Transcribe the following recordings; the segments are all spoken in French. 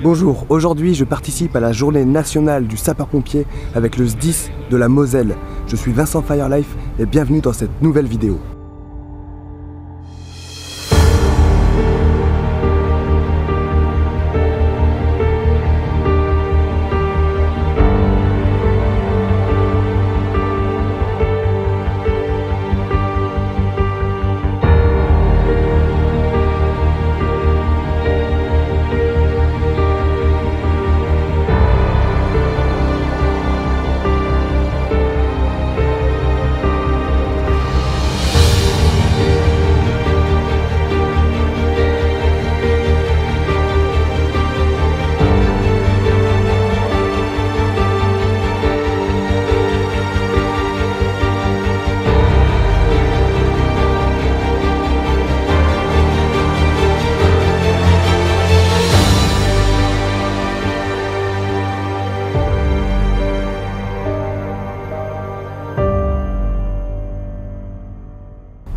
Bonjour, aujourd'hui je participe à la journée nationale du sapeur-pompier avec le SDIS de la Moselle. Je suis Vincent Firelife et bienvenue dans cette nouvelle vidéo.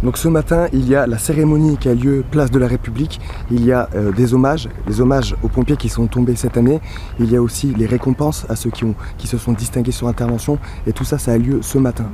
Donc ce matin, il y a la cérémonie qui a lieu place de la République. Il y a des hommages, les hommages aux pompiers qui sont tombés cette année. Il y a aussi les récompenses à ceux qui se sont distingués sur intervention. Et tout ça, ça a lieu ce matin.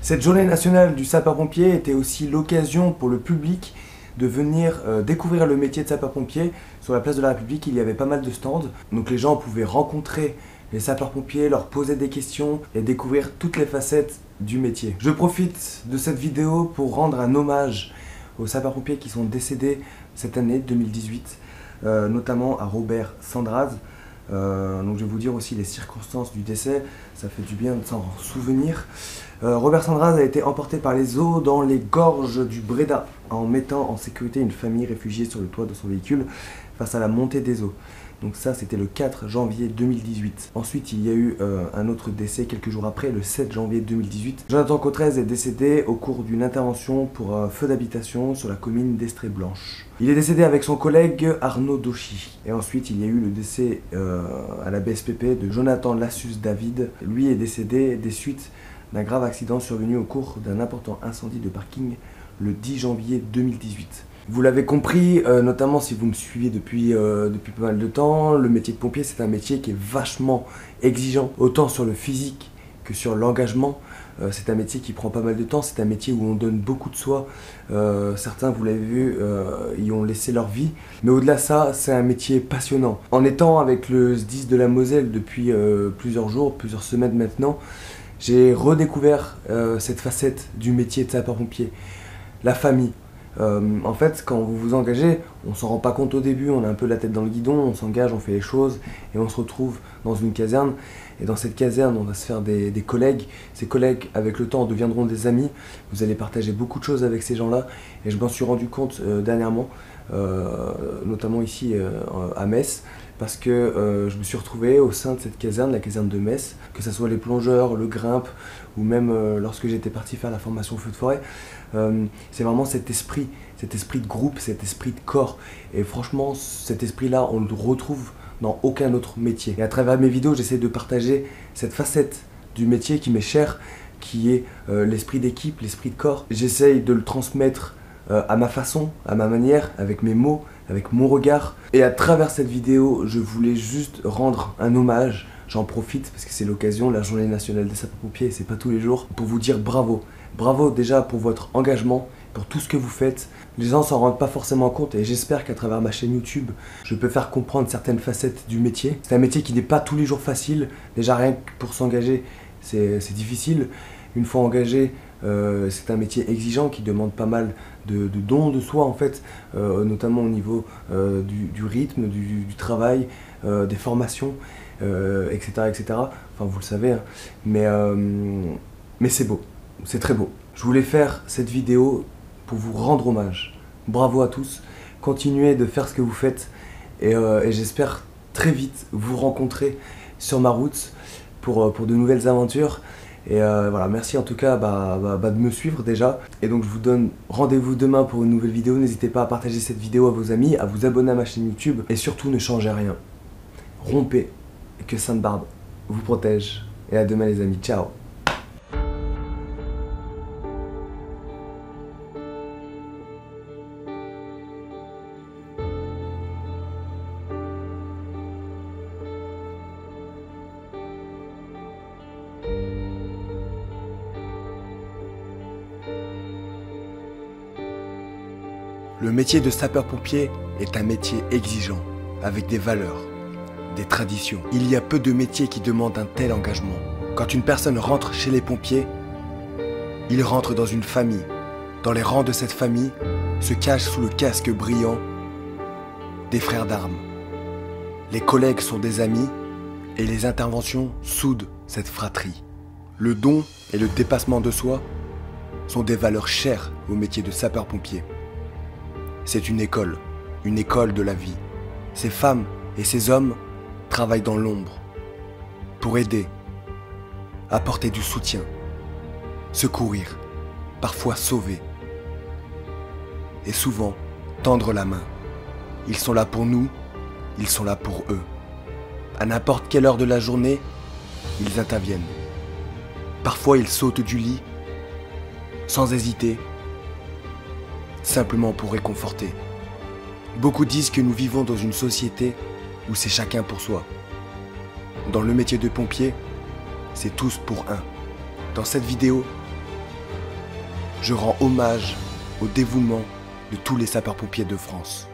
Cette journée nationale du sapeur-pompier était aussi l'occasion pour le public de venir découvrir le métier de sapeur-pompier. Sur la place de la République, il y avait pas mal de stands, donc les gens pouvaient rencontrer les sapeurs-pompiers, leur poser des questions et découvrir toutes les facettes du métier. Je profite de cette vidéo pour rendre un hommage aux sapeurs-pompiers qui sont décédés cette année 2018, notamment à Robert Sandraz. Donc je vais vous dire aussi les circonstances du décès, ça fait du bien de s'en souvenir. Robert Sandraz a été emporté par les eaux dans les gorges du Bréda en mettant en sécurité une famille réfugiée sur le toit de son véhicule face à la montée des eaux. Donc ça, c'était le 4 janvier 2018. Ensuite, il y a eu un autre décès quelques jours après, le 7 janvier 2018. Jonathan Cotrez est décédé au cours d'une intervention pour un feu d'habitation sur la commune d'Estrée-Blanche. Il est décédé avec son collègue Arnaud Dauchy. Et ensuite, il y a eu le décès à la BSPP de Jonathan Lassus David. Lui est décédé des suites d'un grave accident survenu au cours d'un important incendie de parking le 10 janvier 2018. Vous l'avez compris, notamment si vous me suivez depuis pas mal de temps, le métier de pompier c'est un métier qui est vachement exigeant, autant sur le physique que sur l'engagement. C'est un métier qui prend pas mal de temps, c'est un métier où on donne beaucoup de soi. Certains, vous l'avez vu, y ont laissé leur vie. Mais au-delà de ça, c'est un métier passionnant. En étant avec le SDIS de la Moselle depuis plusieurs jours, plusieurs semaines maintenant, j'ai redécouvert cette facette du métier de sapeur-pompier, la famille. En fait, quand vous vous engagez, on s'en rend pas compte au début, on a un peu la tête dans le guidon, on s'engage, on fait les choses et on se retrouve dans une caserne. Et dans cette caserne, on va se faire des collègues. Ces collègues, avec le temps, deviendront des amis. Vous allez partager beaucoup de choses avec ces gens-là. Et je m'en suis rendu compte dernièrement, notamment ici à Metz, parce que je me suis retrouvé au sein de cette caserne, la caserne de Metz, que ce soit les plongeurs, le grimpe, ou même lorsque j'étais parti faire la formation feu de forêt. C'est vraiment cet esprit de groupe, cet esprit de corps. Et franchement, cet esprit-là, on le retrouve dans aucun autre métier. Et à travers mes vidéos, j'essaie de partager cette facette du métier qui m'est chère, qui est l'esprit d'équipe, l'esprit de corps. J'essaye de le transmettre à ma façon, à ma manière, avec mes mots, avec mon regard. Et à travers cette vidéo, je voulais juste rendre un hommage. J'en profite parce que c'est l'occasion, la journée nationale des sapeurs-pompiers, c'est pas tous les jours, pour vous dire bravo. Bravo déjà pour votre engagement, pour tout ce que vous faites. Les gens s'en rendent pas forcément compte et j'espère qu'à travers ma chaîne YouTube, je peux faire comprendre certaines facettes du métier. C'est un métier qui n'est pas tous les jours facile. Déjà rien que pour s'engager, c'est difficile. Une fois engagé, c'est un métier exigeant qui demande pas mal de dons de soi en fait, notamment au niveau du rythme, du travail, des formations, etc., etc. Enfin vous le savez, hein. Mais c'est beau, c'est très beau. Je voulais faire cette vidéo pour vous rendre hommage. Bravo à tous, continuez de faire ce que vous faites et j'espère très vite vous rencontrer sur ma route pour de nouvelles aventures. Et voilà, merci en tout cas de me suivre déjà. Et donc je vous donne rendez-vous demain pour une nouvelle vidéo. N'hésitez pas à partager cette vidéo à vos amis, à vous abonner à ma chaîne YouTube. Et surtout ne changez rien. Rompez et que Sainte-Barbe vous protège. Et à demain les amis, ciao. Le métier de sapeur-pompier est un métier exigeant, avec des valeurs, des traditions. Il y a peu de métiers qui demandent un tel engagement. Quand une personne rentre chez les pompiers, il rentre dans une famille. Dans les rangs de cette famille se cachent sous le casque brillant des frères d'armes. Les collègues sont des amis et les interventions soudent cette fratrie. Le don et le dépassement de soi sont des valeurs chères au métier de sapeur-pompier. C'est une école de la vie. Ces femmes et ces hommes travaillent dans l'ombre pour aider, apporter du soutien, secourir, parfois sauver et souvent tendre la main. Ils sont là pour nous, ils sont là pour eux. À n'importe quelle heure de la journée, ils interviennent. Parfois ils sautent du lit, sans hésiter, simplement pour réconforter. Beaucoup disent que nous vivons dans une société où c'est chacun pour soi. Dans le métier de pompier, c'est tous pour un. Dans cette vidéo, je rends hommage au dévouement de tous les sapeurs-pompiers de France.